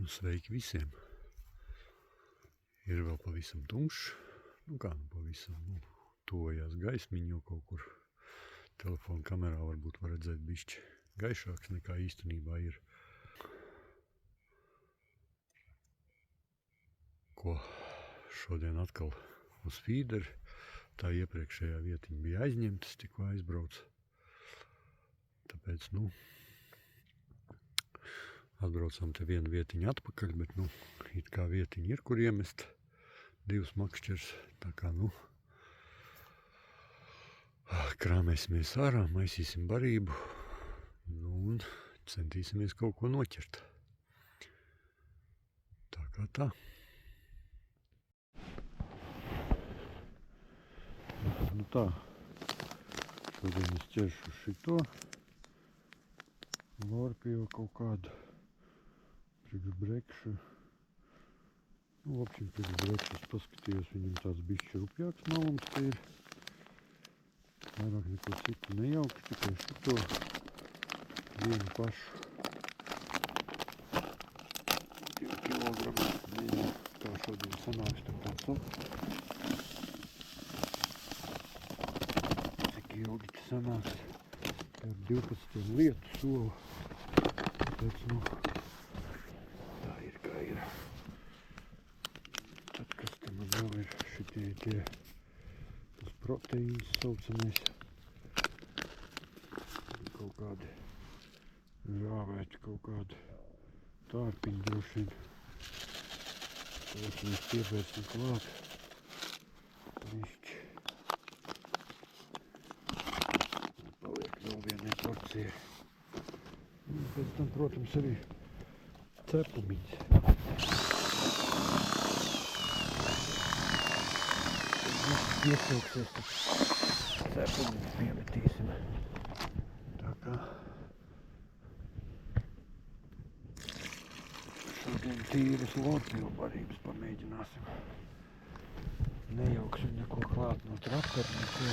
Sveiki visiem! Ir vēl pavisam tumšs, pavisam tojās gaismiņu, jo kaut kur telefona kamerā varbūt var redzēt bišķi gaišāks nekā īstenībā ir. Ko šodien atkal uz feederi, tā iepriekšējā vietiņa bija aizņemtas, tikko aizbrauc. Tāpēc, atbraucām te vienu vietiņu atpakaļ, bet, it kā vietiņa ir, kur iemest divus makšķers. Tā kā, krāmēsimies ārā, maisīsim barību, un centīsimies kaut ko noķert. Tā kā tā. Tā. Šodien es ķeršu šito. Lorpiju kaut kādu. Priekšbrekšu. Priekšbrekšu es paskatījos, viņam tāds bišķi rupjāks malums te ir. Vairāk neko citu nejaukšu, tikai šito vienu pašu. 2 kilogramu. Nezinu, kā šodien sanāks, tā tāds cik ilgi tas sanāks. Tā ir 12 lietu soli. Tāpēc, tā ir kā ir. Tad, kas te man vēl ir šitie tas proteīns saucamais. Kaut kādi žāvēti, kaut kādi tārpiņi droši vien. Tāpēc mēs piepērsim klāt. Višķi. Paliek vēl vienai porcijai. Un pēc tam, protams, arī cepumiņas. Iesauksies, tad cepumiņas piemetīsim. Tā kā šodien tīras lorpiju barības pamēģināsim. Nejauksim neko klāt no traktora, neko.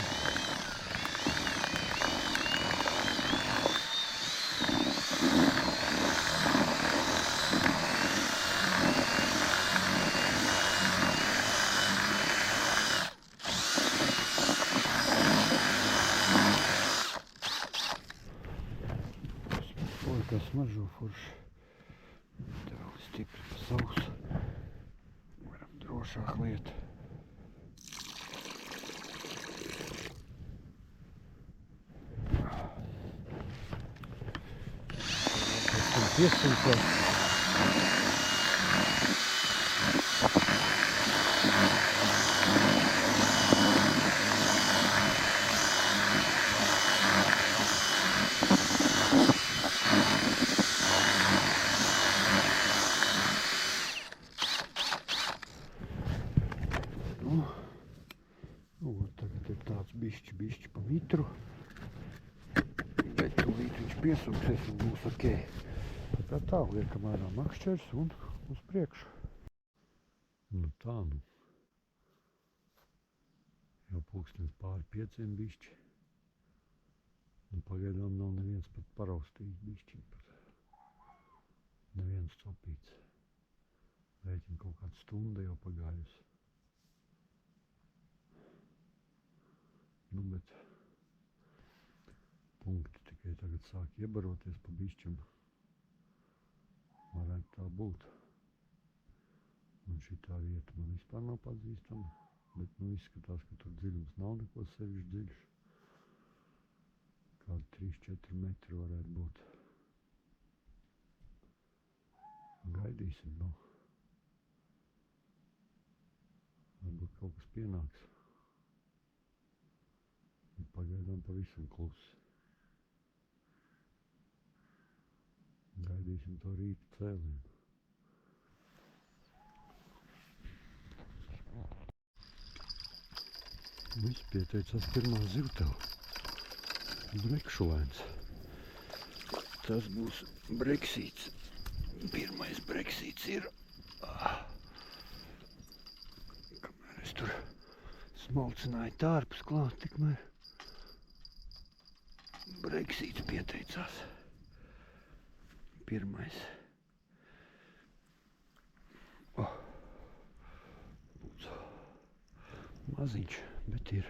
Kā smaržo forši. Te vēl stipri pa sausu. Varam drošāk liet. Pēc tam piesūcās. Tagad ir tāds bišķi pa mitru, bet tūlīt viņš piesūksies un būs ok. Tā liekam ārā makšķers un uz priekšu. Tā. Jau pulkstens pāri 5 bišķi. Pagaidām nav neviens pat paraustījis bišķi. Neviens copīts. Rēķina kaut kāda stunda jau pagājusi. Bet punkti tikai tagad sāk iebaroties pa bišķam. Varētu tā būt. Un šitā vieta man vispār nav pazīstama, bet izskatās, ka tur dziļums nav neko sevišķi dziļš. Kādi 3-4 metri varētu būt. Gaidīsim, Varbūt kaut kas pienāks. Pagaidām pavisam klusi. Gaidīsim to rīta cēlienu. Viss pieteicās pirmā zivtava. Brekšulēns. Tas būs breksīts. Pirmais breksīts ir. Kamēr es tur smalcināju tārpus klāt, tikmēr breksīts pieteicās. Pirmais. Maziņš, bet ir.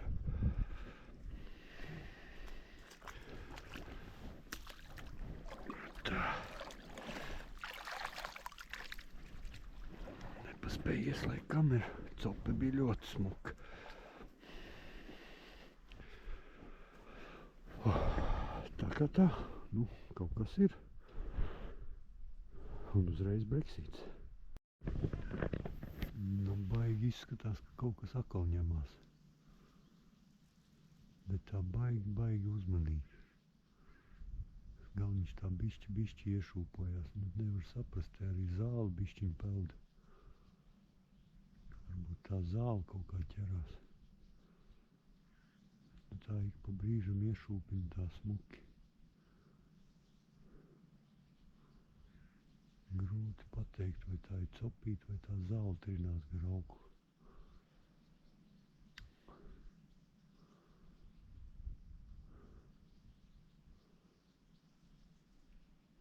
Tā. Nepaspēju ieslēgt kameru. Cope bija ļoti smuka. Tā kā tā, nu, kaut kas ir. Un uzreiz Brexits. Nu, baigi izskatās, ka kaut kas atkal ņemās. Bet tā baigi uzmanīgi. Galvenais tā bišķi iešūpojās. Nu, nevar saprast, te arī zāle bišķiņ peld. Varbūt tā zāle kaut kā ķerās. Nu, tā ik pa brīžam iešūpiņ tā smuki. Grūti pateikt, vai tā ir copīt, vai tā zāle trinās gar auglu.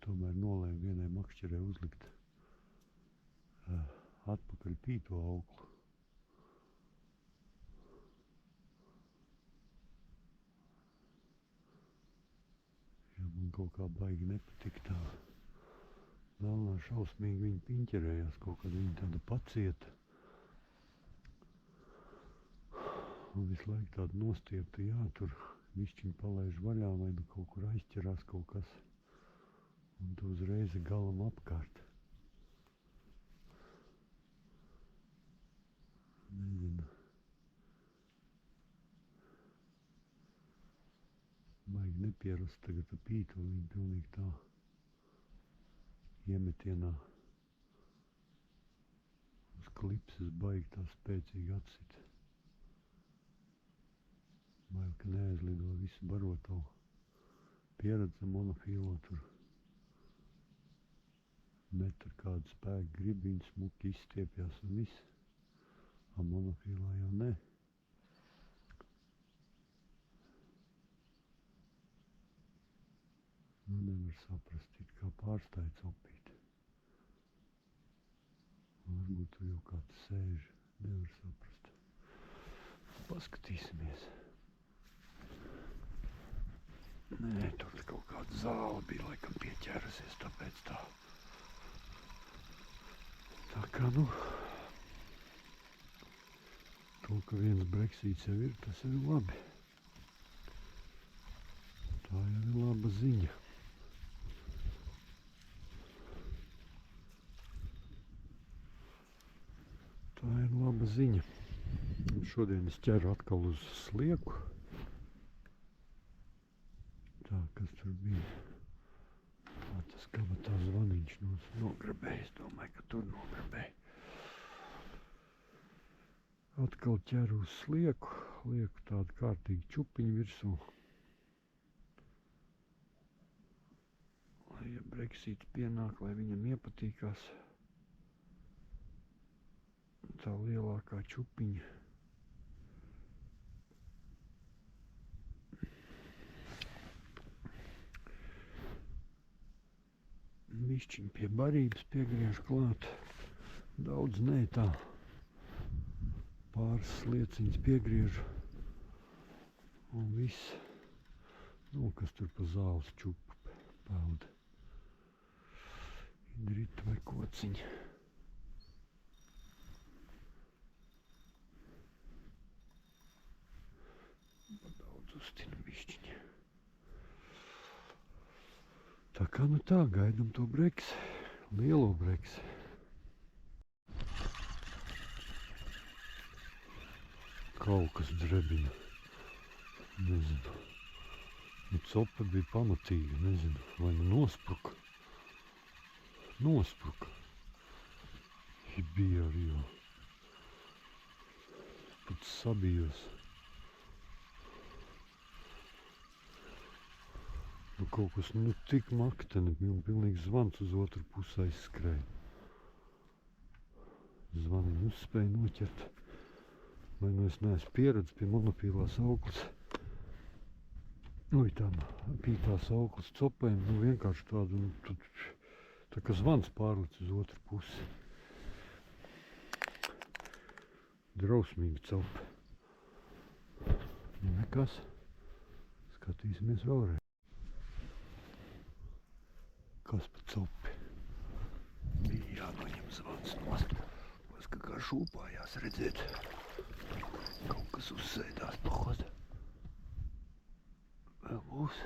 Tomēr nolēmu vienai makšķerē uzlikt atpakaļ pīto auglu. Ja man kaut kā baigi nepatika tā. Melnā šausmīgi viņa piņķerējās, kaut kad viņa tāda pacieta. Un visu laiku tādu nostieptu jātur, višķiņu palaiž vaļā, vai nu kaut kur aizķerās kaut kas. Un tu uzreiz galam apkārt. Nezinu. Baigi nepierast tagad pītu, viņa pilnīgi tā iemetienā uz klipses baigi tā spēcīgi atsit. Baigi, ka neaizlido visu baroto pieredze monofīlo tur. Met ar kādu spēku gribiņu, smuki izstiepjās un viss. A monofīlā jau ne. Nu, nevar saprast, it kā pārstāja copīt. Varbūt tur jau kāds sēž, nevar saprast. Paskatīsimies. Nē, tur kaut kāda zāle bija, laikam pieķērusies, tāpēc tā. Tā kā, nu, to, ka viens Brexits jau ir, tas ir labi. Tā jau ir laba ziņa. Tā ir laba ziņa. Un šodien es ķeru atkal uz slieku. Tā, kas tur bija? Tas kabatā zvaniņš nograbēja. Es domāju, ka tur nograbēja. Atkal ķeru uz slieku. Lieku tādu kārtīgu čupiņu virsū. Lai, ja Brexits pienāk, lai viņam iepatīkās tā lielākā čupiņa. Višķiņ pie barības piegriež klāt. Daudz nē, tā pāris slieciņas piegriežu. Un viss. Nu, kas tur pa zāles čupu peld. Indrita vai kociņa. Daudz uztina višķiņa. Tā kā nu tā, gaidam to breksi, lielo breksi. Kaut kas drebina, nezinu. Nu, copa bija pamatīga, nezinu, vai nu nospruka. Nospruka. Bija arī jau. Pat sabijos. Nu, kaut kas, nu, tik makteni, pilnīgi zvans uz otru pusi aizskrēja. Zvaniņu uzspēja noķert. Vai nu es neesmu pieredzi pie monofīlās augles. Nu, tām pītās augles copēm, nu, vienkārši tādu, nu, tā kā zvans pārlic uz otru pusi. Drausmīgi cope. nekas. Skatīsimies vēlreiz. Kas pa copi? Bija jānoņem zvans nost. Ka kā šūpājās redzēt. Kaut kas uzsēdās pahoda. Vēl būs?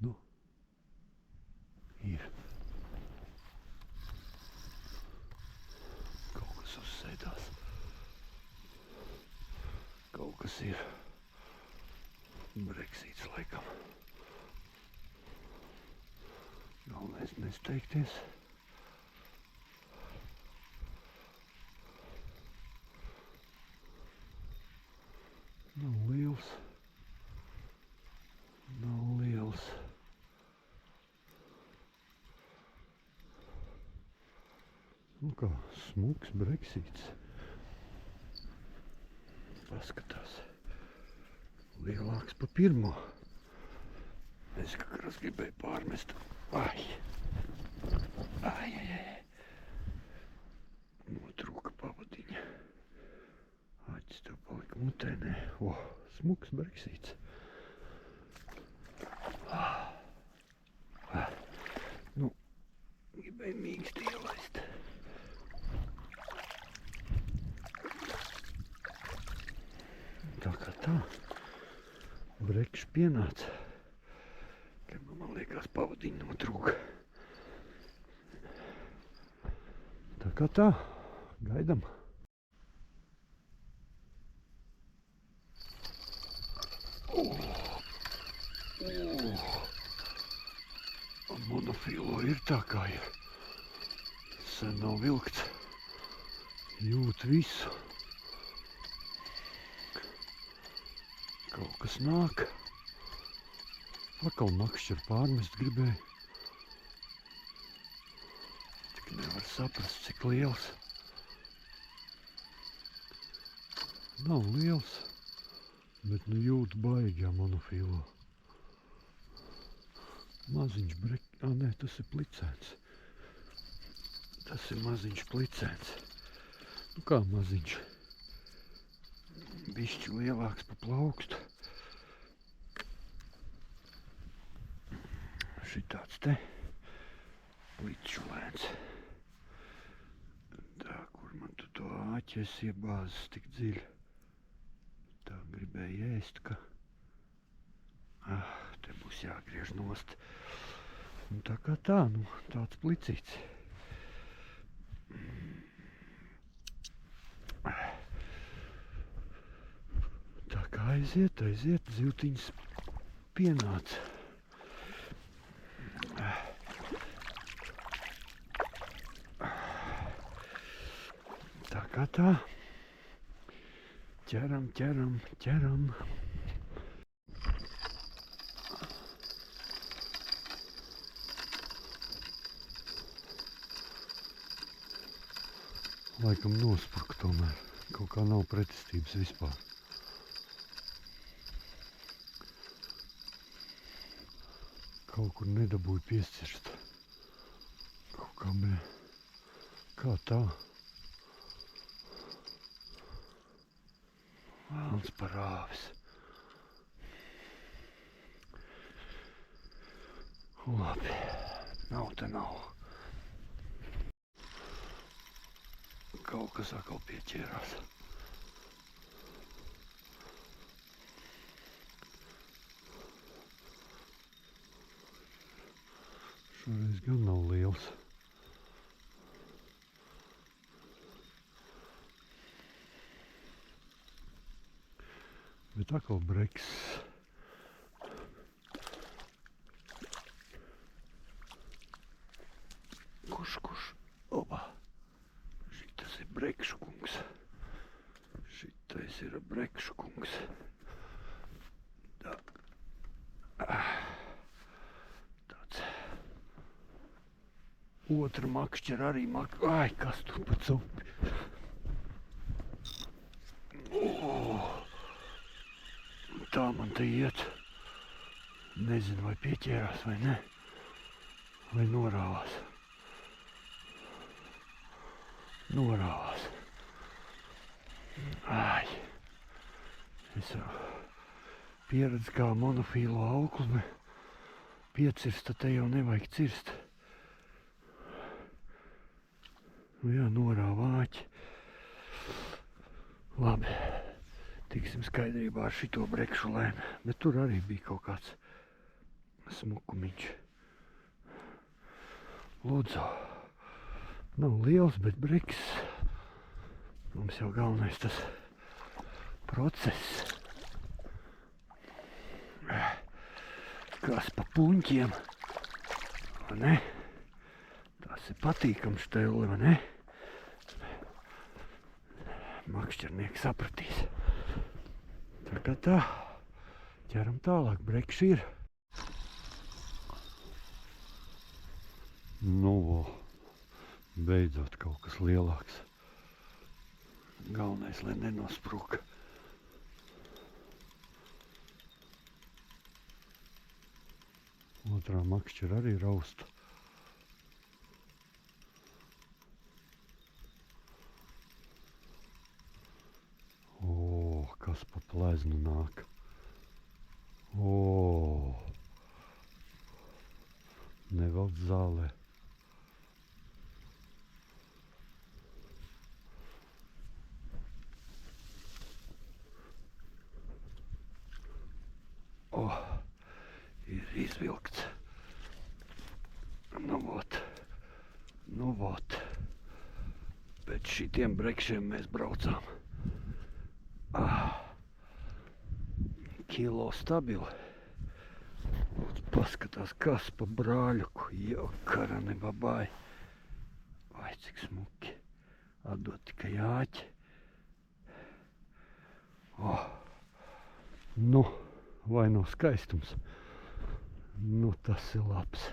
Nu. Ir. Kaut kas uzsēdās. Kaut kas ir. Breksīts laikam. Galvenais nesteigties. Nav liels. Nav liels. Nu kā, smuks breksīts. Paskatās. Lielāks pa pirmo. Es kā gribēju pārmest. Ai. Ai. Notrūka pavadiņa. Aķis tev palika mutē, nē. O, smuks breksīts. Nu, gribēju mīksti ielaist. Tā kā tā. Brekšs pienāca. Kad man liekas pavadiņa notrūka. Tā kā tā. Gaidam. Monofilo ir tā kā ir. Sen nav vilkts. Jūt visu. Kaut kas nāk. Atkal makšķi ar pārmest gribēju. Tik nevar saprast, cik liels. Nav liels. Bet nu jūt baigā monofilo. Maziņš nē, tas ir plicēns. Tas ir maziņš plicēns. Nu kā maziņš? Bišķi lielāks pa plaukstu. Šitāds te plicšulēns. Tā, kur man tu to āķes iebāzes tik dziļi. Tā gribēju ēst, ka... te būs jāgriež nost. Nu tā kā tā, nu tāds plicīts. Tā kā aiziet, zivtiņas pienāca. Tā kā tā. Ķeram. Laikam nospurka tomēr. Kaut kā nav pretestības vispār. Kaut kur nedabūju piescirst. Kaut kā bija. Kā tā? Vēlns par āvis. Labi. Nav te nav. Kaut kas atkal pieķērās. Šoreiz gan nav liels. Bet atkal breks. Kurš? Opa! Šitas ir brekšu kungs. Šitais ir brekšu kungs. Tā. Tāds. Otra makšķera arī Ai, kas tu pa cupi? Tā man te iet. Nezinu, vai pieķērās vai ne. Vai norāvās. Norāvās. Ai. Es jau pieredze kā monofīlo auklu piecirst, tad te jau nevajag cirst. Nu jā, norāva āķi. Labi, tiksim skaidrībā ar šito brekšulēm, bet tur arī bija kaut kāds smukumiņš. Lūdzu, nav liels, bet breks. Mums jau galvenais tas process. Kas pa puņķiem, vai ne? Tas ir patīkams šteli, vai ne? Makšķernieki sapratīs. Tā kā tā, ķeram tālāk, brekši ir. Nu, beidzot kaut kas lielāks. Galvenais, lai nenosprūka. Otrā makšķera arī rausta. O, kas pa pleznu nāk. O, nevelc zālē. O, ir izvilkts. Nu vot. Pēc šitiem brekšiem mēs braucām. Kilo stabili. Paskatās, kas pa brāļuku. Jo, karani babai. Vai, cik smuki. Atdot tikai āķi. O, nu, vai nav skaistums? Nu, tas ir labs.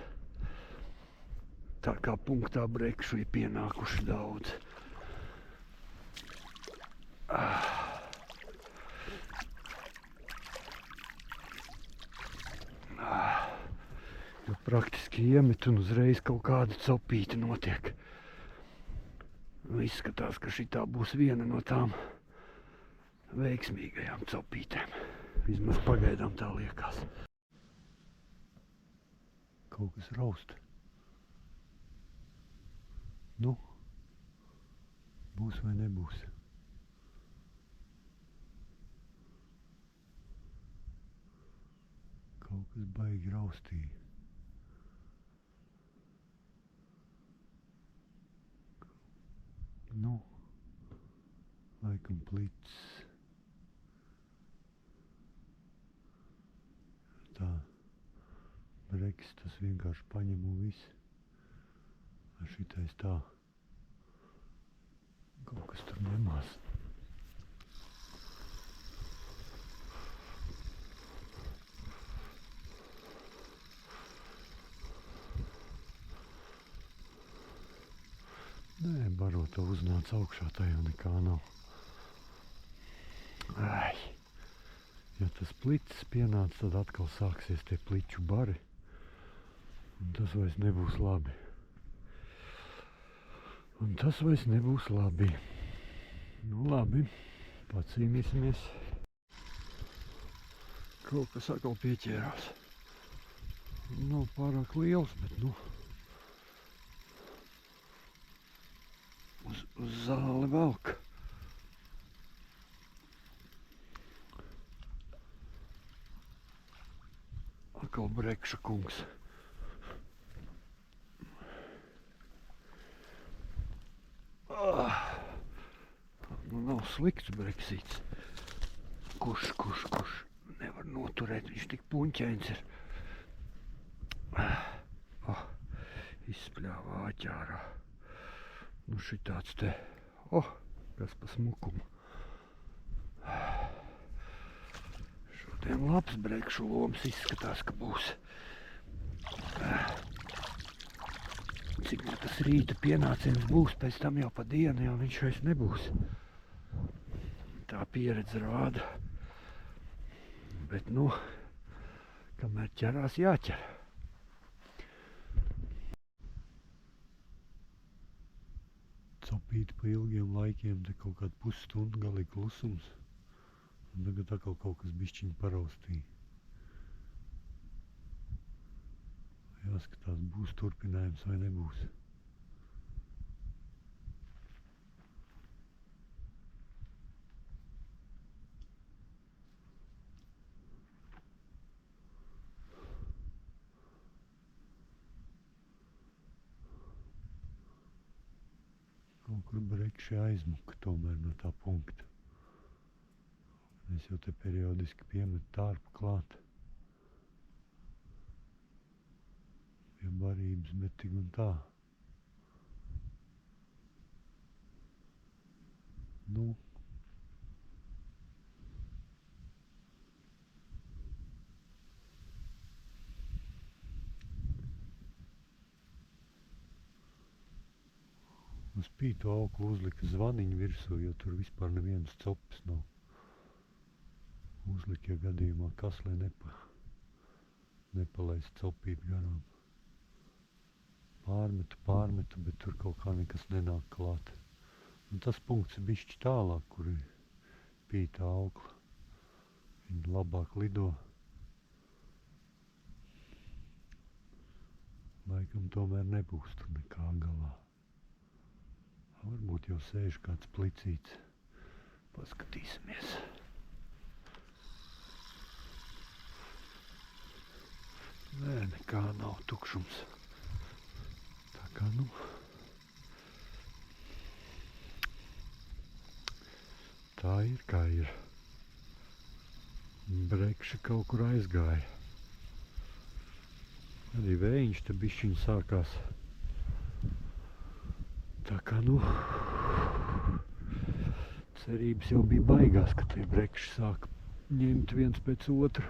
Tā kā punktā brekšu ir pienākuši daudz. Jo praktiski iemet un uzreiz kaut kāda copīte notiek. Izskatās, ka šitā būs viena no tām veiksmīgajām copītēm. Vismaz pagaidām tā liekas. Kaut kas raust. Nu, būs vai nebūs? Kaut kas baigi raustīja. Nu, laikam plics. Tā, breks tas vienkārši paņem un viss. Šitais tā. Kaut kas tur ņemās. Nē, barota uznāca augšā, tā jau nekā nav. Ai. Ja tas plicis pienāca, tad atkal sāksies tie pliču bari. Un tas vairs nebūs labi. Nu labi, pacīnīsimies. Kaut kas atkal pieķērās. Nav pārāk liels, bet nu uz zāli velk. Atkal brekša kungs. Nu nav slikts breksīts. Kurš nevar noturēt, viņš tik puņķains ir. Izspļāva āķārā. Nu šitāds te, kas pa smukumu. Šodien labs brekšu loms izskatās, ka būs. Cik tas rīta pienāciens būs, pēc tam jau pa dienu, jau viņš vairs nebūs. Tā pieredze rāda. Bet nu, kamēr ķerās, jāķer. Copīt pa ilgiem laikiem, te kaut kādu pusstundu galīgi klusums. Un tagad atkal kaut kas bišķiņ paraustīja. Jāskatās, būs turpinājums vai nebūs. Kaut kur brekši aizmuka tomēr no tā punkta. Es jau te periodiski piemetu tārpu klāt. Pie barības, bet tik un tā. Nu. Uz pītu auklu uzlika zvaniņu virsū, jo tur vispār nevienas copes nav. Uzlika, ja gadījumā kas, lai nepalaist copīt garām. Pārmetu, bet tur kaut kā nekas nenāk klāt. Un tas punkts ir bišķi tālāk, kur ir pīta aukla. Viņa labāk lido. Laikam tomēr nebūs tur nekā galā. Varbūt jau sēž kāds plicīts. Paskatīsimies. Nē, nekā nav, tukšums. Tā kā nu. Tā ir kā ir. Brekši kaut kur aizgāja. Arī vējiņš te bišķiņ sākās. Tā kā nu. Cerības jau bija baigās, ka tie brekši sāka ņemt viens pēc otra.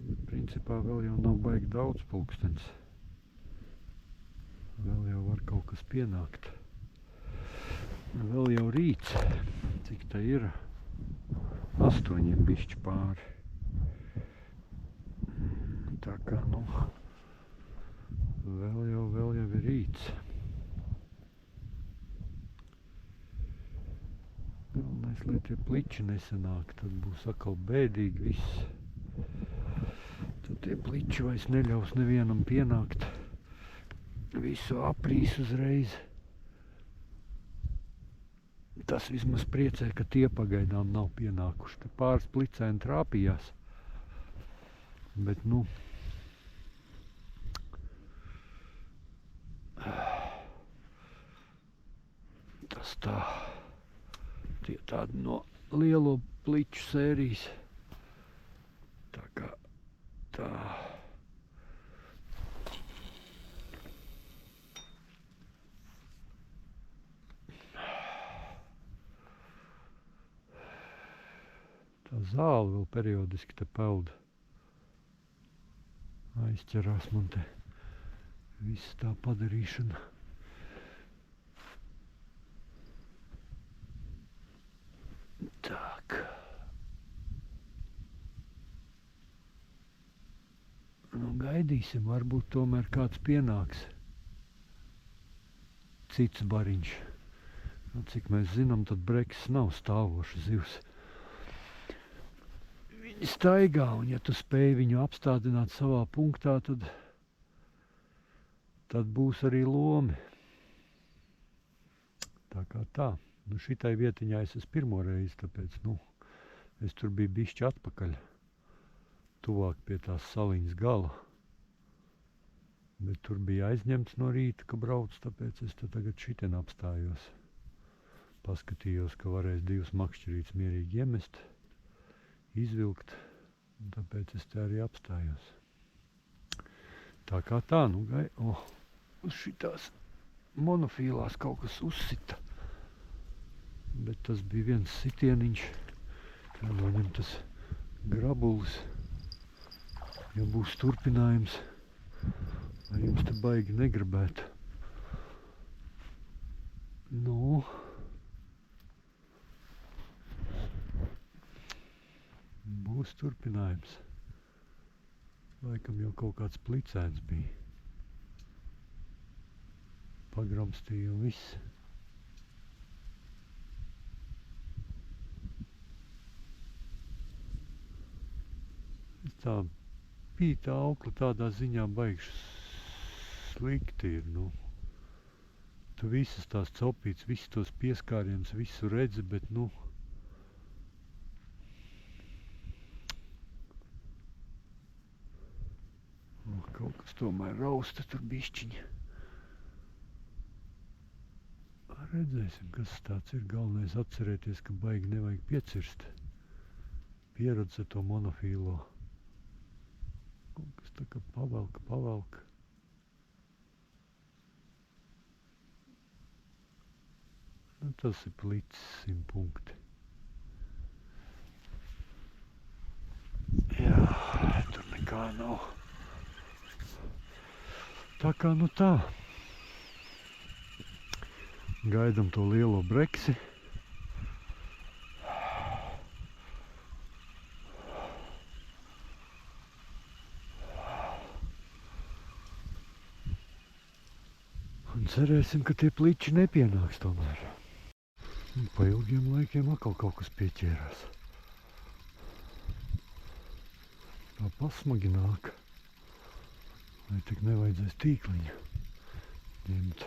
Bet principā vēl jau nav baigi daudz pulkstens. Vēl jau var kaut kas pienākt. Vēl jau rīts. Cik tā ir? 8 bišķi pāri. Tā kā nu. Vēl jau ir rīts. Galvenais, lai tie pliči nesanāk, tad būs atkal bēdīgi viss. Tad tie pliči vairs neļaus nevienam pienākt. Visu aprīs uzreiz. Tas vismaz priecē, ka tie pagaidām nav pienākuši. Te pāris plicēni trāpījās. Bet nu. Tas tā. Tie tādi no lielo pliču sērijas. Tā kā tā. Tā zāle vēl periodiski te peld. Aizķerās man te viss tā padarīšana. Tak. Nu, gaidīsim, varbūt tomēr kāds pienāks. Cits bariņš. Nu, cik mēs zinām, tad breksis nav stāvoša zivs. Viņi staigā, un ja tu spēj viņu apstādināt savā punktā, tad būs arī lomi. Tā kā tā. Nu, šitai vietiņā es esmu pirmo reizi, tāpēc, nu, es tur biju bišķi atpakaļ, tuvāk pie tās saliņas gala. Bet tur bija aizņemts no rīta, ka brauc, tāpēc es te tagad šitien apstājos. Paskatījos, ka varēs 2 makšķerītes mierīgi iemest, izvilkt, un tāpēc es te arī apstājos. Tā kā tā, nu, uz šitās monofīlās kaut kas uzsita. Bet tas bija viens sitieniņš, jānoņem tas grabulis, ja būs turpinājums, lai jums te baigi negribētu. Nu, būs turpinājums. Laikam jau kaut kāds plicēns bija. Pagramstīja un viss. tā pīta aukla tādā ziņā baigš slikti ir, nu. Tu visas tās copītes, visus tos pieskārienus, visu redzi, bet, nu, kaut kas tomēr rausta tur bišķiņa. Redzēsim, kas tāds ir. Galvenais atcerēties, ka baigi nevajag piecirst. Pieredze to monofīlo. Kaut kas tā kā pavelka. Nu, tas ir plicis 100 punkti. Jā, tur nekā nav. Tā kā nu tā. Gaidam to lielo breksi. Un cerēsim, ka tie pliči nepienāks tomēr. Un pa ilgiem laikiem atkal kaut kas pieķērās. Tā pasmagi nāk. Vai tik nevajadzēs tīkliņu ņemt.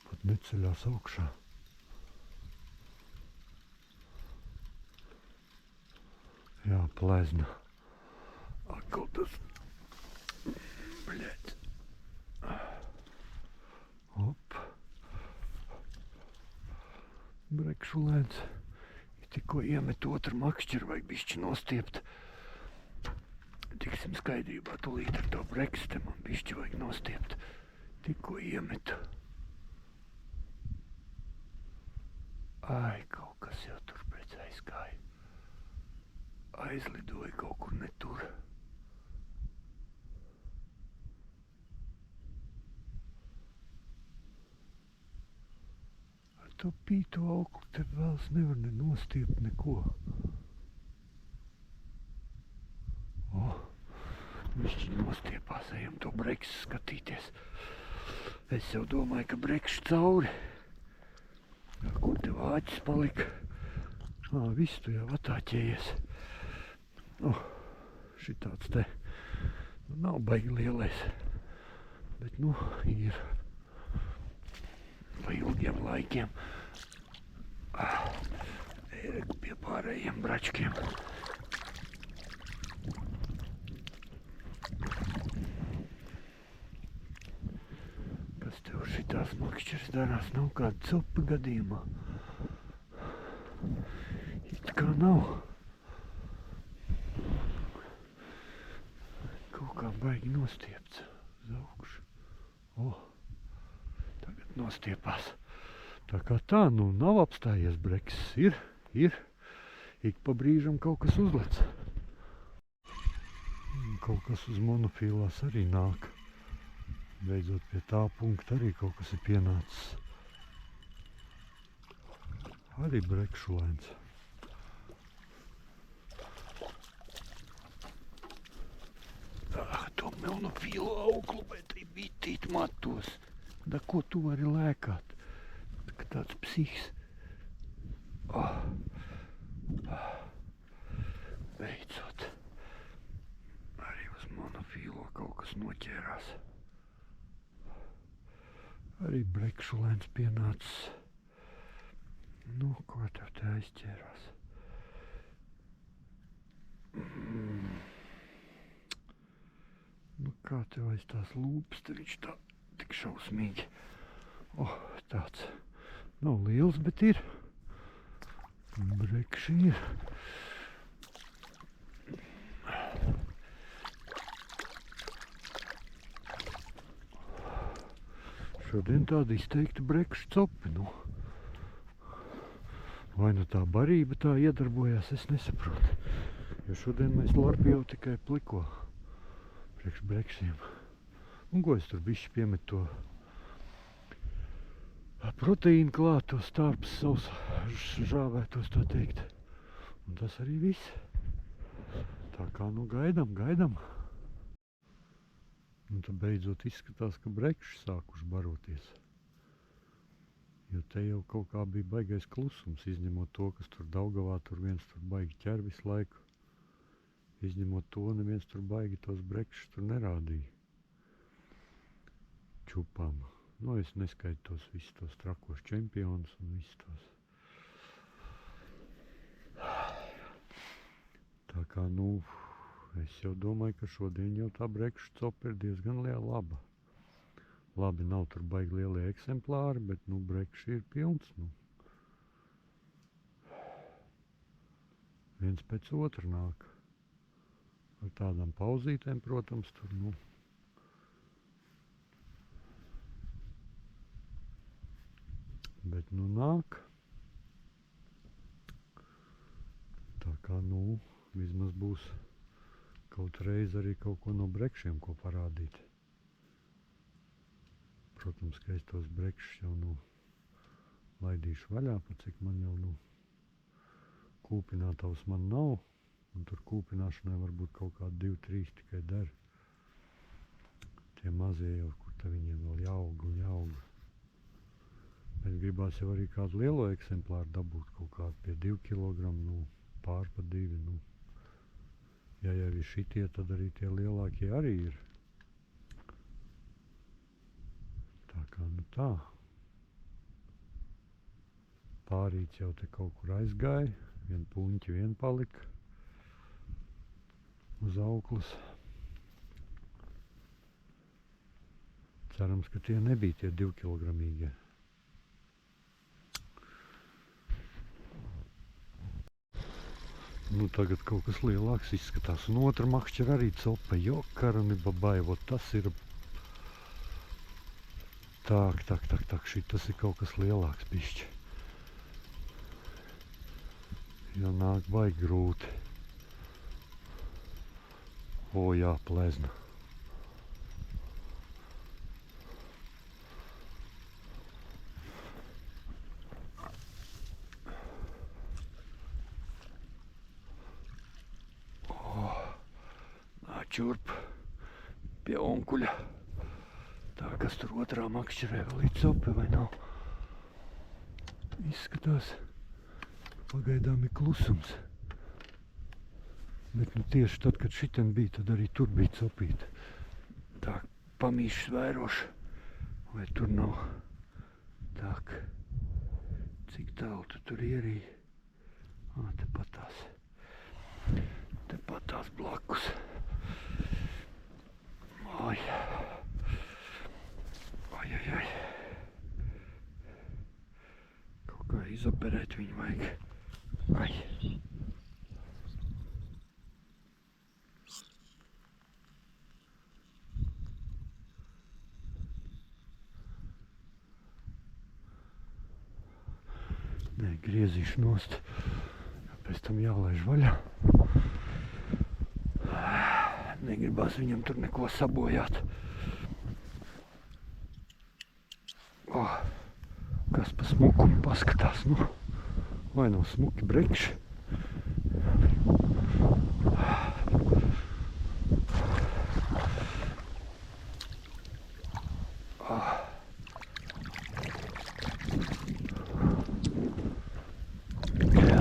Pat neceļās augšā. Jā, plezna. Atkal tas. Bļēt. Op. Brekšulēns. Tikko iemet otru makšķeru, vajag bišķi nostiept. Tiksim skaidrībā, tūlīt ar to breksti man bišķi vajag nostiept. Tikko iemetu. Ai, kaut kas jau tur pēc aizgāja. Aizlidoja kaut kur ne tur. Ar to pīto auklu te vēls nevar ne nostiept neko. Višķi nostiepās, ejam to breksu skatīties. Es jau domāju, ka brekšu cauri. Kur te vāķis palika? Viss tu jau atāķējies. Šitāds te nav baigi lielais. Bet, nu, ir pa ilgiem laikiem. Ir pie pārējiem bračkiem. Kas tev šitās makšķeres darās? Nav kāda copa gadījumā. It kā nav. Kaut kā baigi nostiepts uz augšu. Tagad nostiepās. Tā kā tā, nu nav apstājies breksis. Ir. Ik pa brīžam kaut kas uzlec. Kaut kas uz monofīlās arī nāk. Beidzot pie tā punkta arī kaut kas ir pienācis. Arī brekšulēns. To monofīlo auglu, bet arī bitīt matos. Da ko tu vari lēkāt? Tā tāds psihs. Beidzot. Arī uz monofīlo kaut kas noķērās. Arī brekšulēns pienācis. Nu, ko tev te aizķērās? Nu, kā tev aiz tās lūpas, te viņš tā tik šausmīgi. Tāds. Nav liels, bet ir. Brekši ir. Šodien tāda izteikta brekšu copi, nu. Vai nu tā barība tā iedarbojās, es nesaprotu. Jo šodien mēs larpi jau tikai pliko priekš brekšiem. Un ko es tur bišķi piemet to proteīnu klāt, to stārpus savus žāvētos, tā teikt. Un tas arī viss. Tā kā nu gaidam. Un tad beidzot izskatās, ka brekši sākuši baroties. Jo te jau kaut kā bija baigais klusums, izņemot to, kas tur Daugavā tur viens tur baigi ķer visu laiku. Izņemot to, neviens tur baigi tos brekšus tur nerādīja. Čupām. Nu, es neskaitu tos visus tos trakos čempionus un visus tos. Tā kā, nu, es jau domāju, ka šodien jau tā brekšu copa ir diezgan laba. Labi, nav tur baigi lielie eksemplāri, bet, nu, brekši ir pilns, nu. Viens pēc otra nāk. Ar tādām pauzītēm, protams, tur, nu. Bet, nu, nāk. Tā kā, nu, vismaz būs kaut reiz arī kaut ko no brekšiem, ko parādīt. Protams, ka es tos brekšus jau, nu, laidīšu vaļā, pat cik man jau, nu, kūpinātavs man nav, un tur kūpināšanai varbūt kaut kādi 2-3 tikai der. Tie mazie jau, kur te viņiem vēl jāaug un jāaug. Bet gribās jau arī kādu lielo eksemplāru dabūt kaut kādu pie 2 kilogramu, nu, pār pa 2, nu. Ja jau ir šitie, tad arī tie lielākie arī ir. Tā kā, nu tā. Pārīts jau te kaut kur aizgāja. Vien puņķi vien palika uz auklas. Cerams, ka tie nebija tie 2 kilogramīgie. Nu, tagad kaut kas lielāks izskatās. Un otra makšķera arī copa. Jokarani babai, vot tas ir... Tak, šitas ir kaut kas lielāks bišķi. Jo nāk baigi grūti. O, jā, plezna. O, nāk čurp pie onkuļa. Tā, kas tur otrā makšķerē vēl ir cope, vai nav? Izskatās. Pagaidām ir klusums. Bet, nu, tieši tad, kad šitien bija, tad arī tur bija copīta. Tā, pamīšas vēroši. Vai tur nav? Tak. Cik tālu tu tur ierīji? Ā, tepatās. Tepatās blakus. Ai. Ai. Kaut kā izoperēt viņu vajag. Ai. Nē, griezīšu nost. Pēc tam jālaiž vaļā. Negribās viņam tur neko sabojāt. O, kas pa smukumu paskatās, nu. Vai nav smuki brekši?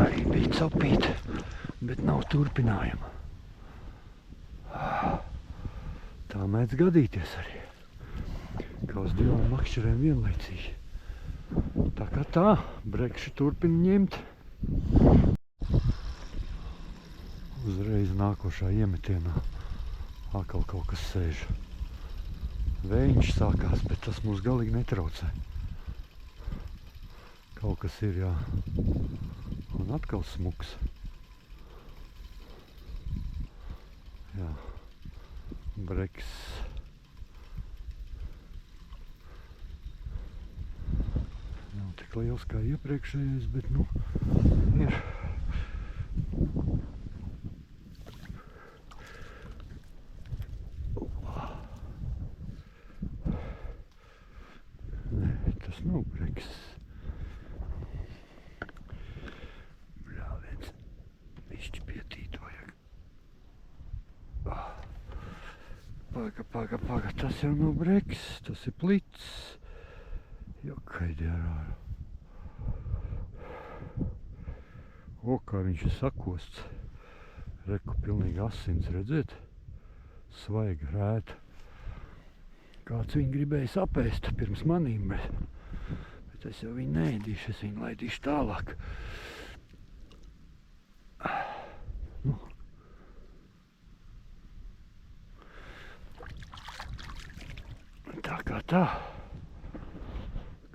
Arī bija copīta, bet nav turpinājuma. Tā mēdz gadīties arī. Kā uz 2 makšķerēm vienlaicīgi. Tā kā tā, brekši turpina ņemt. Uzreiz nākošā iemetienā atkal kaut kas sēž. Vējiņš sākās, bet tas mūs galīgi netraucē. Kaut kas ir, jā. Un atkal smuks. Jā. Breks. Nav tik liels kā iepriekšējais, bet, nu, ir. Nē, tas nav breks. Bļāviens, bišķi pietīt vajag. Paga, tas jau nav breks, tas ir plits. Jokaidi ar āru. O, kā viņš ir sakosts. Reku pilnīgi asins, redziet? Svaiga, rēta. Kāds viņu gribēja sapēst pirms manīm, bet es jau viņu neēdīšu, es viņu laidīšu tālāk. Nu. Tā kā tā.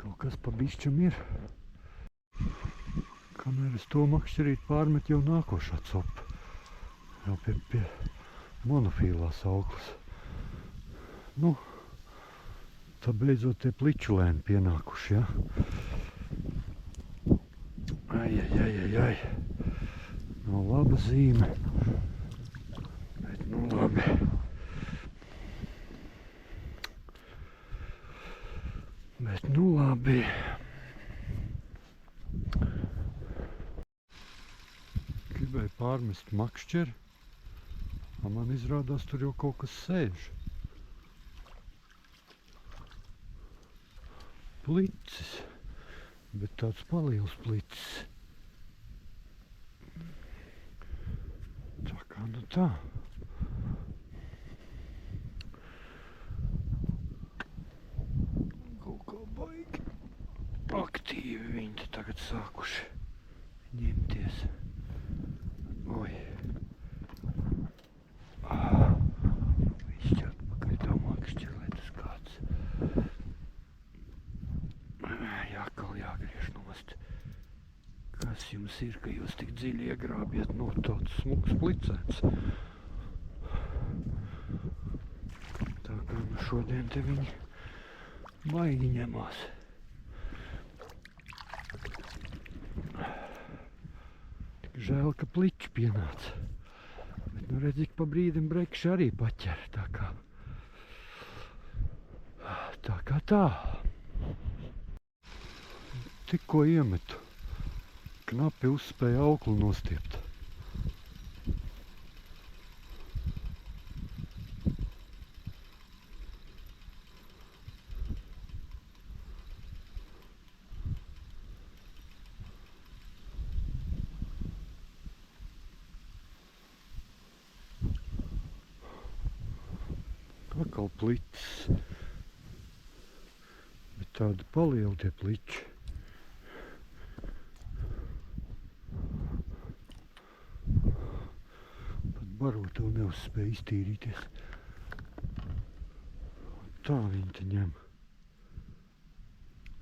Kaut kas pa bišķam ir. Kamēr es to makšķerīt pārmet jau nākošā copa. Jau pie monofīlās auglas. Nu, tā beidzot tie pličulēni pienākuši, ja? Ai. Nav laba zīme. Bet nu labi. Gribēju pārmest makšķeri, man izrādās tur jau kaut kas sēž. Plicis, bet tāds paliels plicis. Tā kā nu tā. Kaut kā baigi aktīvi viņi te tagad sākuši ņemties. Oi. Višķi atpakaļ tā makšķeri, lai tas kāds. Jāgriež nost. Kas jums ir, ka jūs tik dziļi iegrābjat? Nu, tāds smuks plicēns. Tā kā nu šodien te viņi baigi ņemās. Tik žēl, ka pliči pienāca. Bet nu redz, ik pa brīdim brekši arī paķer. Tā kā tā. Tikko iemetu. Knapi uzspēja auklu nostiept. Atkal plicis. Bet tādi palieli tie pliči. Varbūt to neuzspēja iztīrīties. Tā viņi te ņem.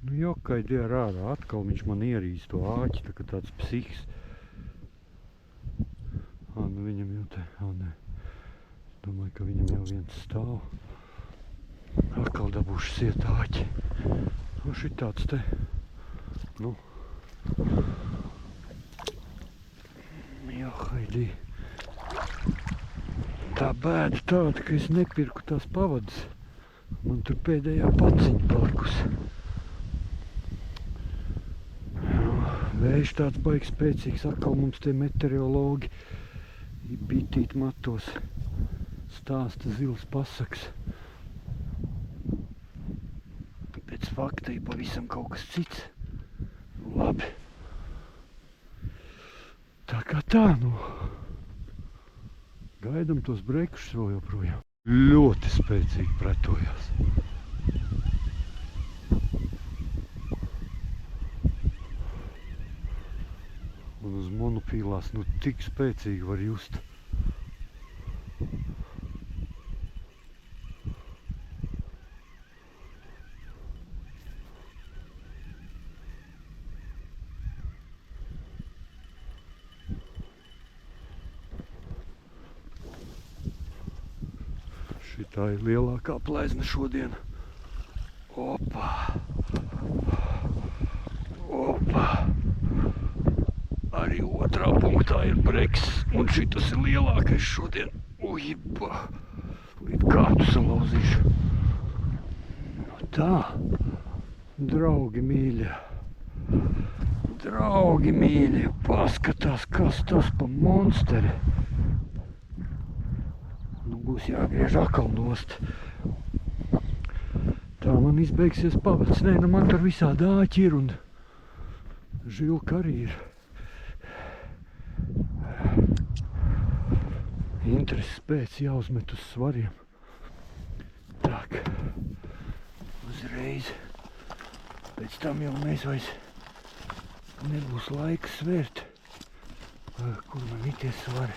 Nu jokaidi ar ārā. Atkal viņš man ierīs to āķi, tā kā tāds psihs. Nu viņam jau te, nē. Domāju, ka viņam jau viens stāv. Atkal dabūšu siet āķi. Nu šitāds te. Nu. Johaidī. Tā bēda tāda, ka es nepirku tās pavadas. Man tur pēdējā paciņa palikusi. Vējš tāds baigs spēcīgs, atkal mums tie meteorologi bitīt matos stāsta zils pasaks. Pēc fakta ir pavisam kaut kas cits. Labi. Tā kā tā, nu. Gaidam tos brekšus vēl joprojām. Ļoti spēcīgi pretojās. Un uz monofīlās nu tik spēcīgi var just. Šitā ir lielākā plezna šodien. Opa! Arī otrā punktā ir breks, un šitas ir lielākais šodien. Ujipa! Līdz kādu salauzīšu. Nu tā, draugi mīļie. Draugi mīļie, paskatās, kas tas pa monsteri. Nu būs jāgriež atkal nost. Tā man izbeigsies pavads. Nē, nu man tur visādi āķi ir un žilka arī ir. Intereses pēc jāuzmet uz svariem. Tak, uzreiz. Pēc tam jau mēs vairs nebūs laika svērt. Kur man ir tie svari?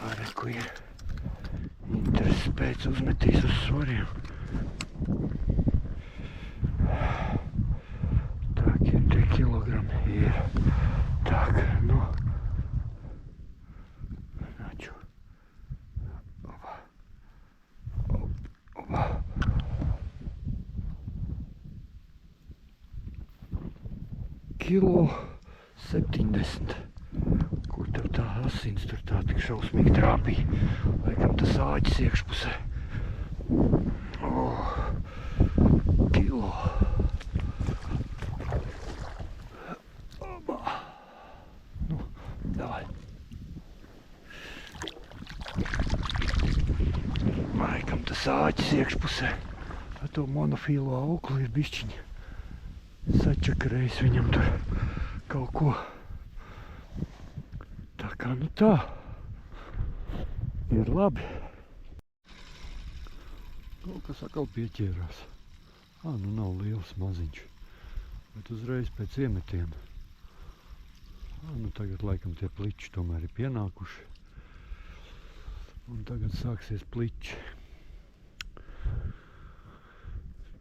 Arī, ko ir intereses pēc uzmetīs uz svariem. Tak, ir 3 kilogrami. Ir. Tak, nu. Naču. Opa. Opa. Kilo 70. Kur tev tā asins tur tā tik šausmīgi trāpīja? Laikam tas āķis iekšpusē. Kilo. Oba. Nu, davai. Laikam tas āķis iekšpusē. Ar to monofīlo auklu ir bišķiņi sačakarējis viņam tur kaut ko. Tā kā nu tā. Ir labi. Kaut kas atkal pieķērās. Nu nav liels maziņš. Bet uzreiz pēc iemetiena. Nu tagad laikam tie pliči tomēr ir pienākuši. Un tagad sāksies pliči.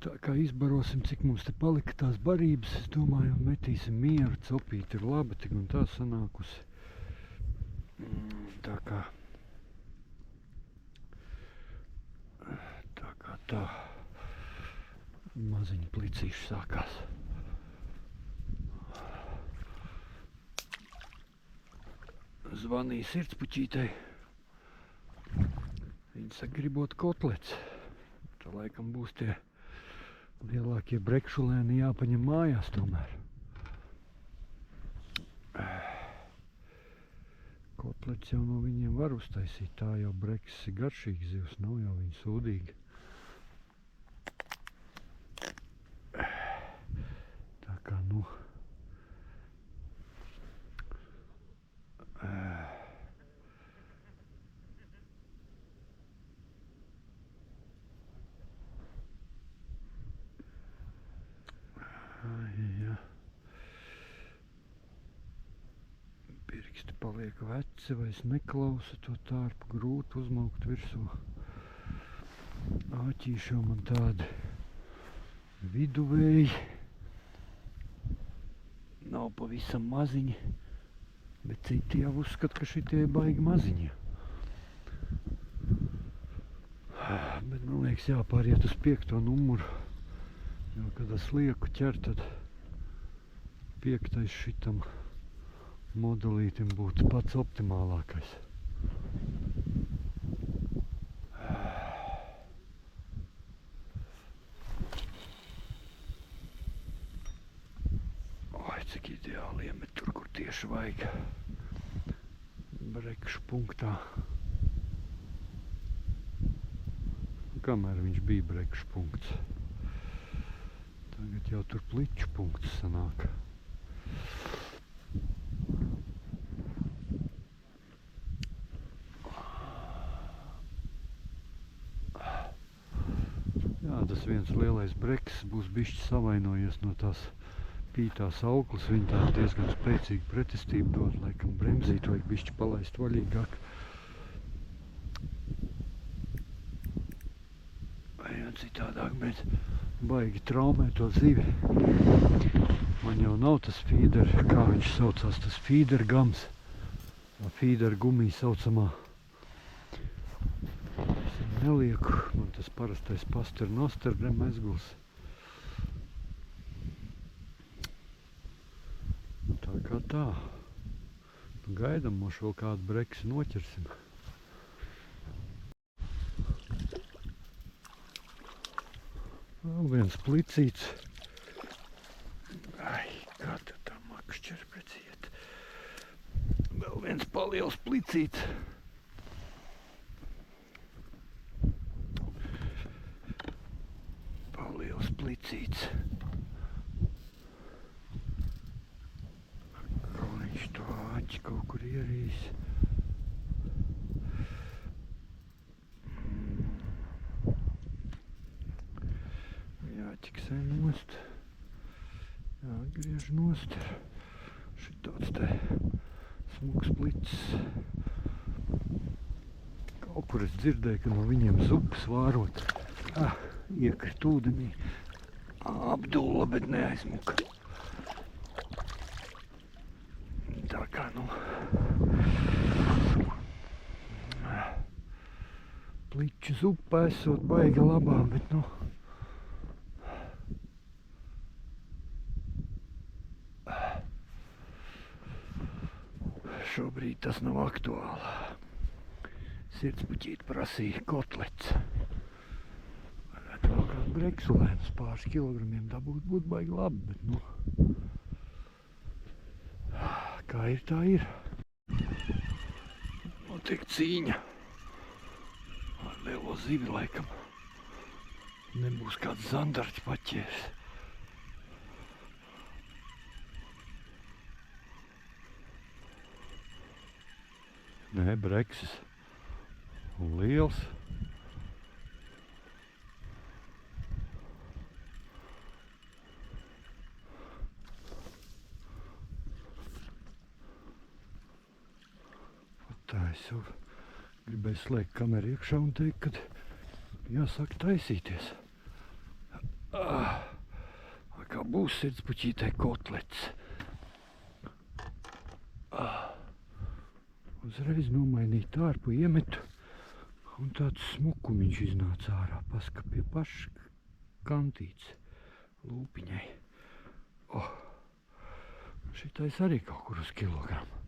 Tā kā izbarosim, cik mums te palika tās barības, es domāju, metīsim mieru, copīt ir laba, tik un tā sanākusi. Tā kā tā maziņi plicīši sākās. Zvanīja sirdspuķītei. Viņa saka, gribot kotlets. Tā laikam būs tie lielākie brekšulēni jāpaņem mājās tomēr. Kotlets jau no viņiem var uztaisīt, tā jau breksis ir garšīgs zivs, nav jau viņa sūdīga. Tā kā nu... Jā. Pirksti paliek veci, vai es neklausu to tārpu, grūti uzmaukt virsū. Āķīši jau man tādi viduvēji. Nav pavisam maziņi, bet citi jau uzskata, ka šitie ir baigi maziņi. Bet man liekas jāpāriet uz 5. numuru. Jo, kad es lieku ķer, tad 5. šitam modelītim būtu pats optimālākais. Oi, cik ideāli iemet tur, kur tieši vajag. Brekšu punktā. Kamēr viņš bija brekšu punkts. Tagad jau tur pliču punkts sanāk. Jā, tas viens lielais breksis būs bišķi savainojies no tās pītās auklas. Viņa tā diezgan spēcīga pretestība dod, laikam bremzīt vajag bišķi palaist vaļīgāk. Vai jau citādāk, bet baigi traumē to zivi. Man jau nav tas feeder, kā viņš saucās, tas feeder gams. Feeder gumija saucamā. Es nelieku, man tas parastais pasternoster mezgls. Tā kā tā. Gaidam, moš vēl kādu breksi noķersim. Vēl viens plicīts. Ai, kā tev tā makšķera preciet. Vēl viens paliels plicīts. Paliels plicīts. Kā viņš to āķi kaut kur ierīs. Jāgriež nost. Šitāds te smuks plicis. Kaut kur es dzirdēju, ka no viņiem zupas vārot. Iekrit ūdenī. Apdulla, bet neaizmuka. Tā kā, pliču zupa esot baigi labā, bet, šobrīd tas nav aktuāli. Sirdspuķīt prasīja kotlets. Varētu vēl kādu breksulēnus pāris kilogramiem dabūt, būtu baigi labi, bet, kā ir, tā ir. Notiek cīņa ar lielo zivi, laikam. Nebūs kāds zandarķis paķērs. Nē, breksis. Liels. Tā es jau gribēju slēgt kameru iekšā un teikt, kad jāsāk taisīties. Kā būs sirdspuķītei kotlets. Uzreiz nomainīt ārpu, iemetu, un tāds smukumiņš iznāca ārā, paska pie paša kantītes lūpiņai. Šitais arī kaut kur uz kilogramu.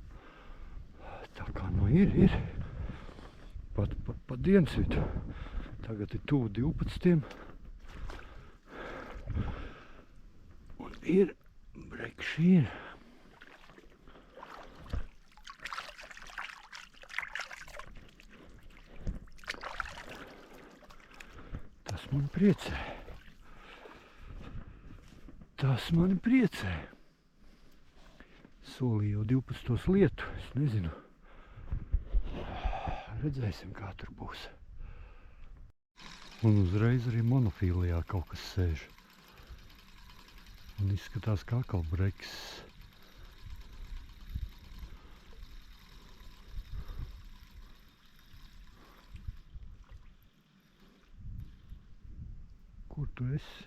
Tā kā ir. Pat Diensvidu. Tagad ir tuvu 12. Un ir brekšīna. Tas mani priecē. Solīju jau 12. lietu, es nezinu. Redzēsim, kā tur būs. Un uzreiz arī monofīlijā kaut kas sēž. Un izskatās kā atkal breksis. Kur tu esi?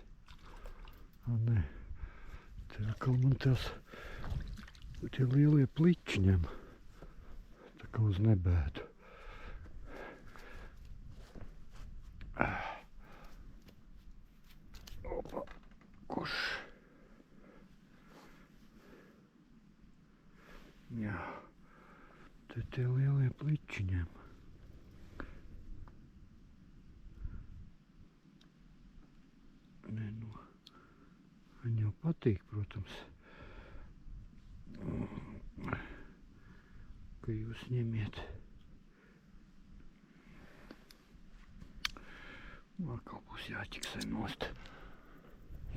Nē. Te atkal man tie lielie pliči ņem. Tā kā uz nebēdu. Opa, kurš? Jā, te tie lielie pliči ņem. Nē, viņi jau patīk, protams, ka jūs ņemiet. Atkal būs jāķiksē nost.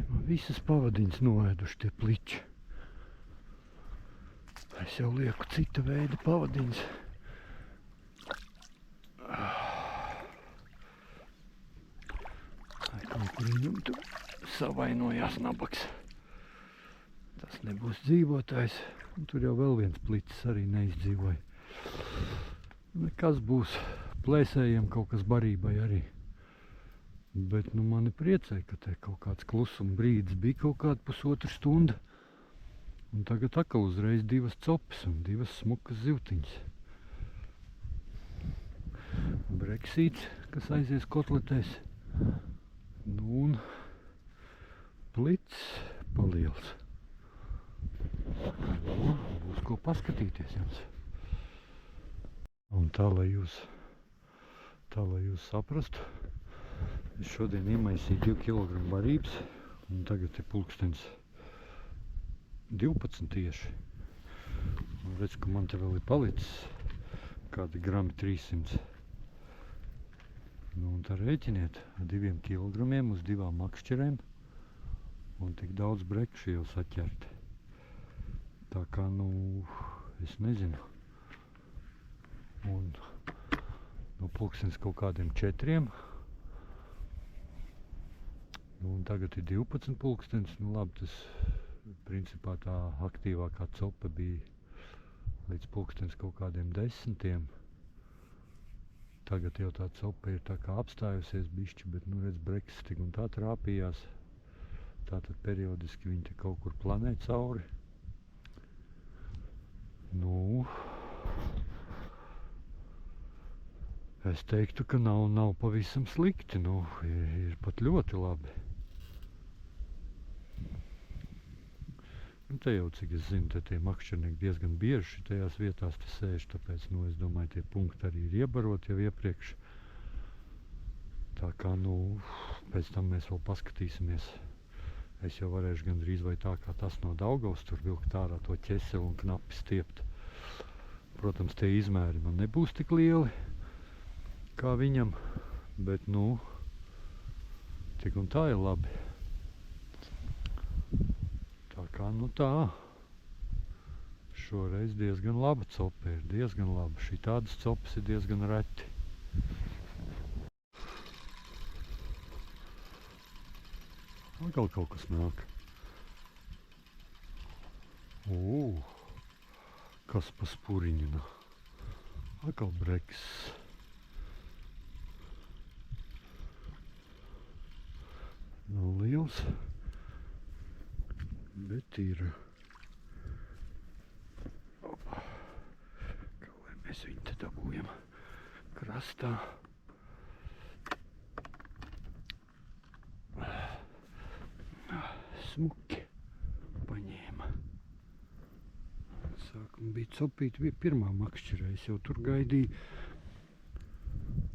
Man visas pavadiņas noēduši tie pliči. Es jau lieku cita veida pavadiņas. Kaut kur viņam tur savainojās nabaks. Tas nebūs dzīvotājs. Un tur jau vēl viens plicis arī neizdzīvoja. Nekas būs. Plēsējiem kaut kas barībai arī. Bet mani priecē, ka te kaut kāds klusuma brīdis bija kaut kāda pusotru stundu. Un tagad atkal uzreiz 2 copes un 2 smukas zivtiņas. Breksīts, kas aizies kotletēs. Un plits paliels. Būs ko paskatīties jums. Un tā, lai jūs saprastu. Es šodien iemaisīju 2 kilogramu barības, un tagad ir pulkstens 12 tieši. Un redz, ka man te vēl ir palicis kādi grami 300. Un tā rēķiniet, 2 kilogramiem uz 2 makšķerēm, un tik daudz brekšu jau saķert. Tā kā, es nezinu. Un no pulkstens kaut kādiem 4. Un tagad ir 12 pulkstens, labi, tas principā tā aktīvākā copa bija līdz pulkstens kaut kādiem 10. Tagad jau tā copa ir tā kā apstājusies bišķi, bet, nu, redz, Brexit tik un tā trāpījās. Tātad periodiski viņi te kaut kur planē cauri. Nu, es teiktu, ka nav pavisam slikti, nu, ir pat ļoti labi. Nu, te jau, cik es zinu, te tie makšķernieki diezgan bieži tajās vietās te sēž, tāpēc, nu, es domāju, tie punkti arī ir iebaroti jau iepriekš. Tā kā, nu, pēc tam mēs vēl paskatīsimies. Es jau varēšu gandrīz vai tā kā tas no Daugavas tur vilkt ārā to ķeseli un knapi stiept. Protams, tie izmēri man nebūs tik lieli kā viņam, bet, nu, tik un tā ir labi. Tā kā, nu tā, šoreiz diezgan laba copa ir, diezgan laba. Šī tādas copas ir diezgan reti. Atkal kaut kas nāk. Kas pa spuriņina. Atkal breks. Nav liels, bet ir. Opa. Kā lai mēs viņu te dabūjam krastā. Smuki paņēma. Sākumā bija copīt, bija pirmā makšķerē, es jau tur gaidīju.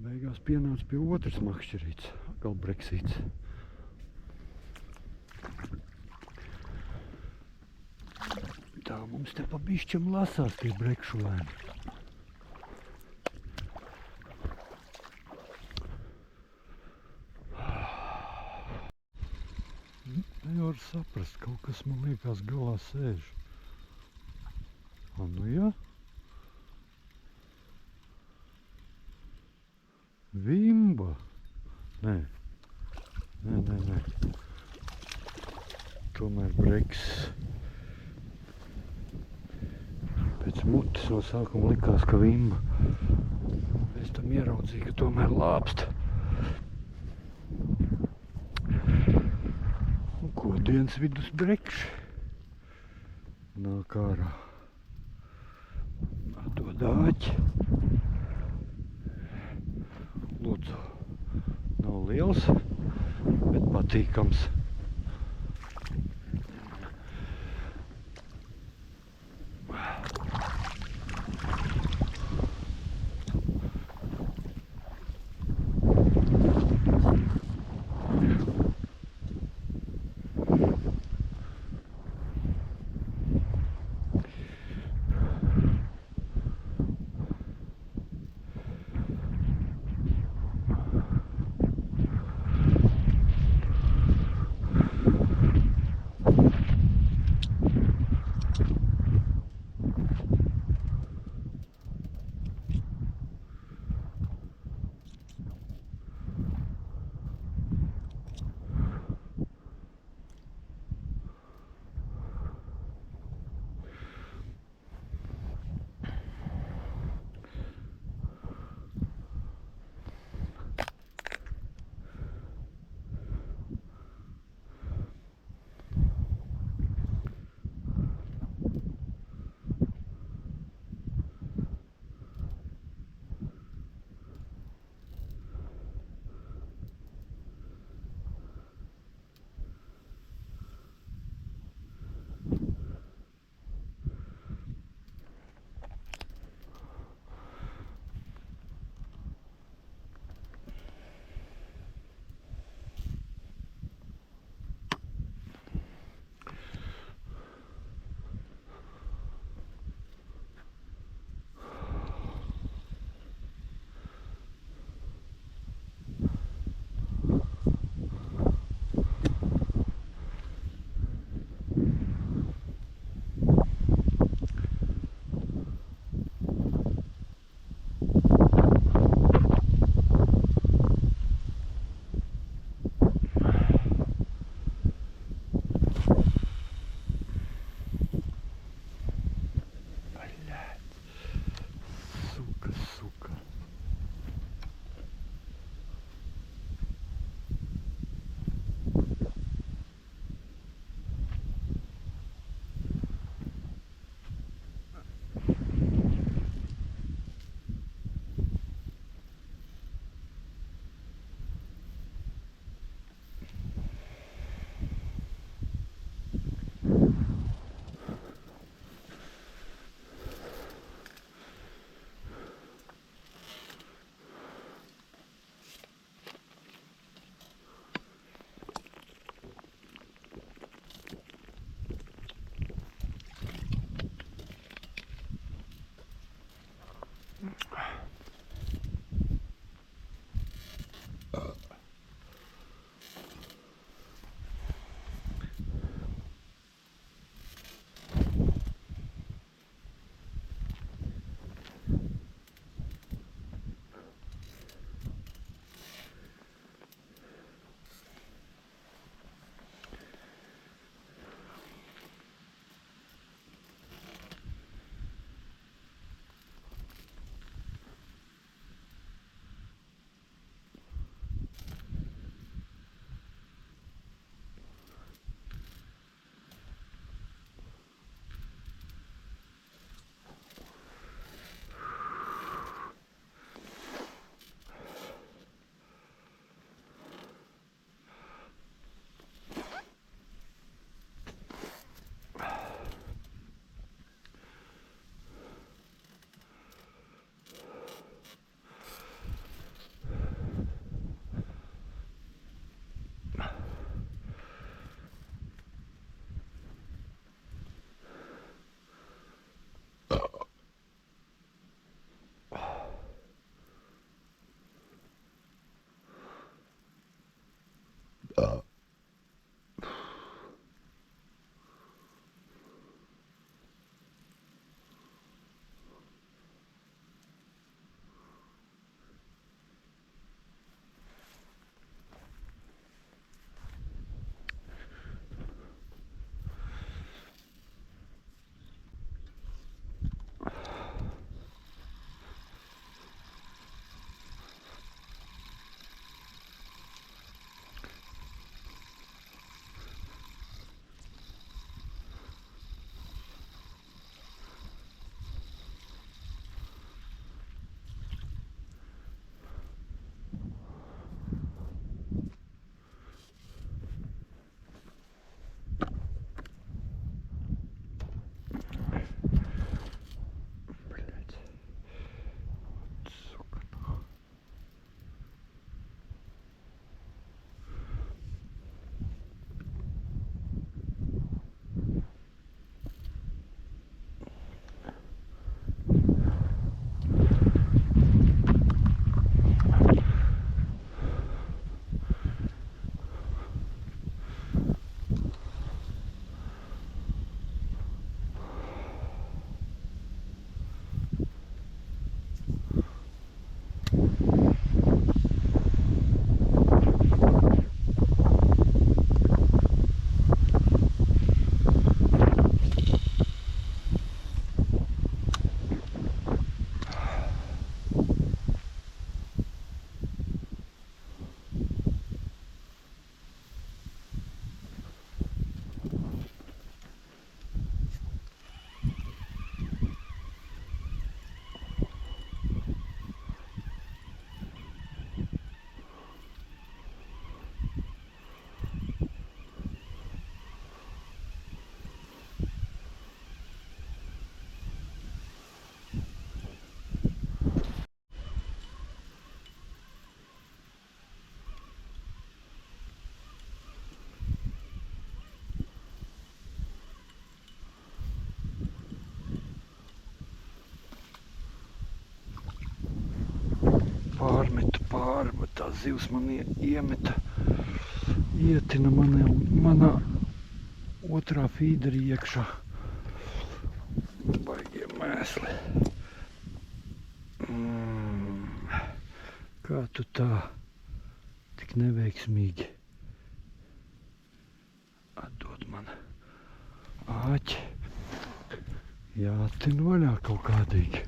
Beigās pienāca pie otras makšķerītes, atkal breksīts. Tā mums te pa bišķam lasās tie brekšulēni. Nevar saprast, kaut kas man liekas galā sēž. Nu jā. Vimba. Nē. Tomēr breks. Pēc mutes no sākuma likās, ka vimba. Es tam ieraudzīju, ka tomēr lāpst. Dienas vidus brekš nāk ārā ar to dāķi. Lūdzu, nav liels, bet patīkams. zivs man iemeta, ietina manā otrā fīderi iekšā. Baigie mēsli. Kā tu tā tik neveiksmīgi atdod man āķi? Jātin vaļā kaut kādīgi.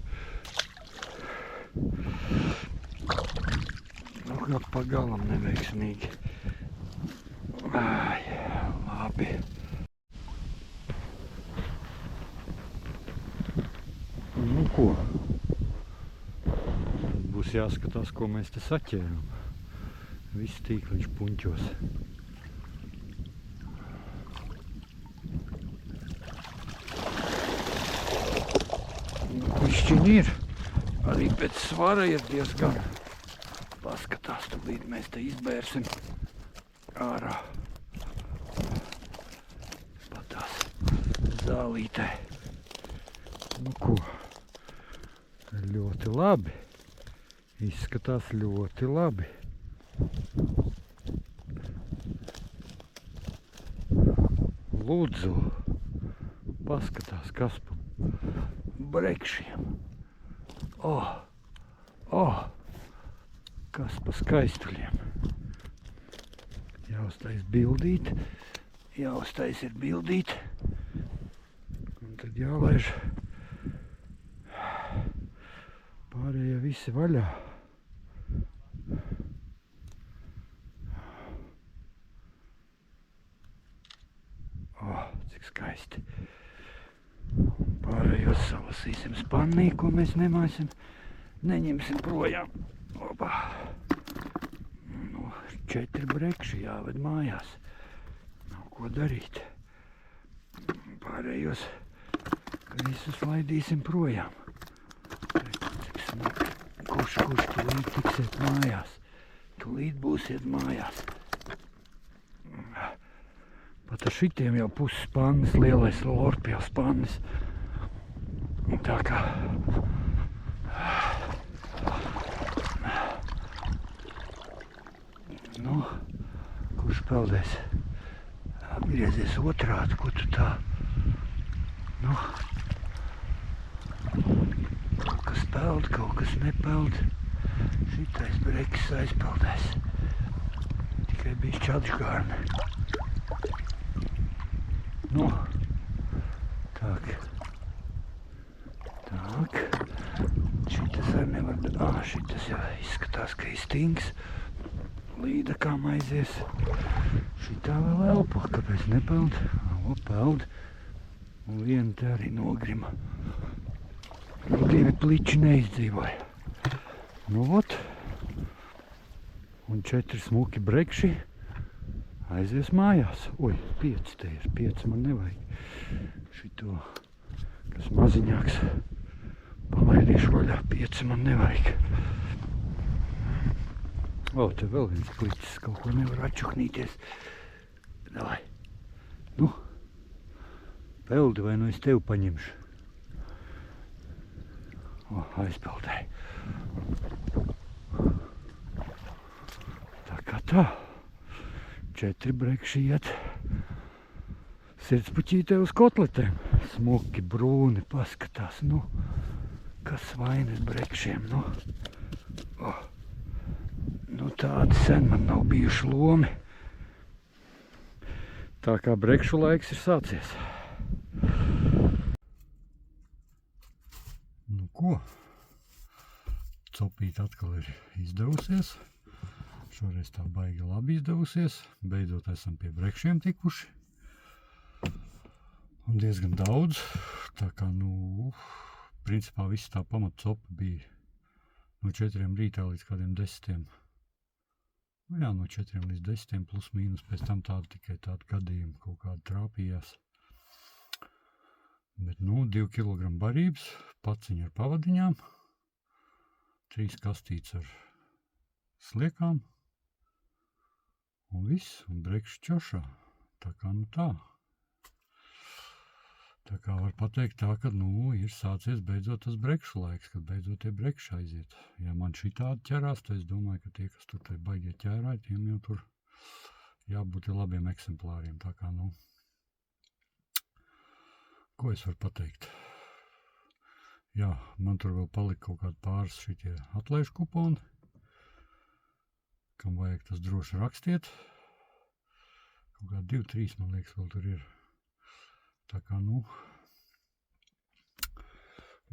Nu, kā pagalam neveiksmīgi. Ai, labi. Nu ko? Būs jāskatās, ko mēs te saķēram. Viss tīkliņš puņķos. Pišķiņi ir. Arī pēc svara ir diezgan. Paskatās, tūlīt mēs te izbērsim ārā. Patās zālītē. Nu ko? Ļoti labi. Izskatās ļoti labi. Lūdzu, paskatās, kas pa brekšiem. Kas pa skaistuļiem. Jāuztais bildīt. Jāuztais ir bildīt. Un tad jālaiž pārējie visi vaļā. Cik skaisti. Pārējos salasīsim spannī, ko mēs neņemsim projām. Opa. Nu, 4 brekši jāved mājās. Nav ko darīt. Pārējos visus laidīsim projām. Cik smagi. Kurš tulīt tiksiet mājās. Tulīt būsiet mājās. Pat ar šitiem jau puses spannis, lielais lorpjau spannis. Tā kā nu, kurš peldēs? Apgriezies otrādi, ko tu tā? Nu, kaut kas peld, kaut kas nepeld. Šitais brekis aizpeldēs. Tikai bišķi atžgārni. Nu, tak. Šitas arī nevar... šitas jau izskatās, ka izstings. Līda kā aizies. Šitā vēl elpo, kāpēc nepeld? Peld. Un viena te arī nogrima. 2 pliči neizdzīvoja. Nu, ot. Un 4 smuki brekši aizies mājās. 5 te ir. 5 man nevajag. Šito, kas maziņāks, palaidīšu vaļā. 5 man nevajag. Te vēl viens plicis, kaut ko nevar atčuknīties. Davai. Nu, peldi, vai nu es tevi paņemšu? Aizpeldēju. Tā kā tā. 4 brekši iet. Sirdspuķītē uz kotletēm. Smuki, brūni, paskatās, nu. Kas vainas brekšiem, nu. Nu, tādi sen man nav bijuši lomi. Tā kā brekšu laiks ir sācies. Nu ko? Copīt atkal ir izdevusies. Šoreiz tā baigi labi izdevusies. Beidzot esam pie brekšiem tikuši. Un diezgan daudz. Tā kā, nu, principā visa tā pamatcopa bija no 4 rītā līdz kādiem 10. Nu jā, no 4 līdz 10 plus mīnus. Pēc tam tikai tādi gadījumi kaut kādi trāpījās. Bet, nu, 2 kilogramu barības, paciņi ar pavadiņām, 3 kastītes ar sliekām un viss, un brekši čošā. Tā kā, nu tā. Tā kā var pateikt tā, ka, nu, ir sācies beidzot tas brekšu laiks, kad beidzot tie brekši aiziet. Ja man šitādi ķerās, tad es domāju, ka tie, kas tur tai baigie ķērāji, tiem jau tur jābūt labiem eksemplāriem. Tā kā, nu, ko es varu pateikt? Jā, man tur vēl palika kaut kādi pāris šitie atlaižu kuponi. Kam vajag, tas droši rakstiet. Kaut kā 2-3, man liekas, vēl tur ir. Tā kā, nu,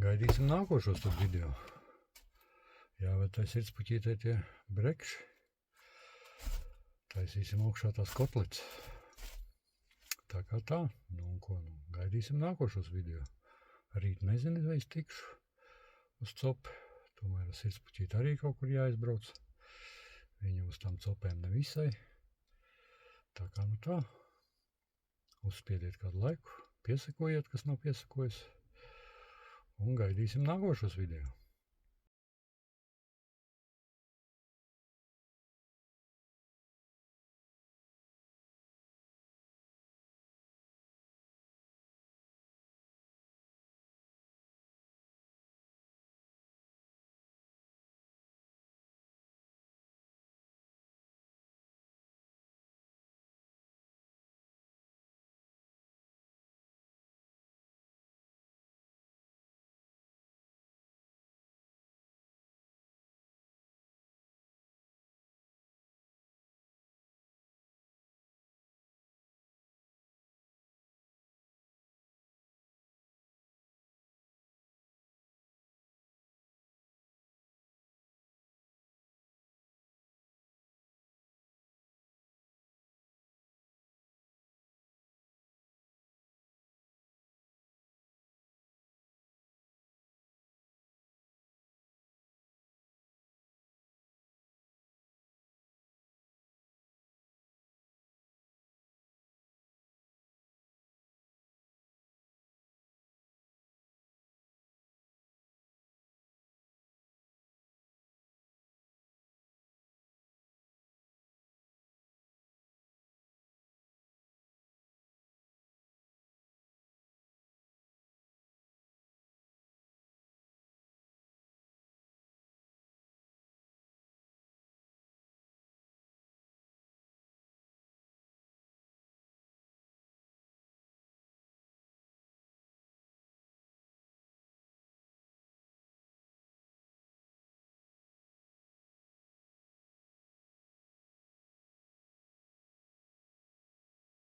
gaidīsim nākošos tur video. Jā, bet tai sirdspuķītē tie brekši. Taisīsim augšā tās kotlets. Tā kā tā, nu un ko, nu, gaidīsim nākošos video. Rīt nezinu, vai es tikšu uz copi. Tomēr ar sirdspuķīti arī kaut kur jāizbrauc. Viņa uz tām copēm nevisai. Tā kā, nu tā. Uzspiediet kādu laiku, piesakojiet, kas nav piesakojis. Un gaidīsim nākošos video.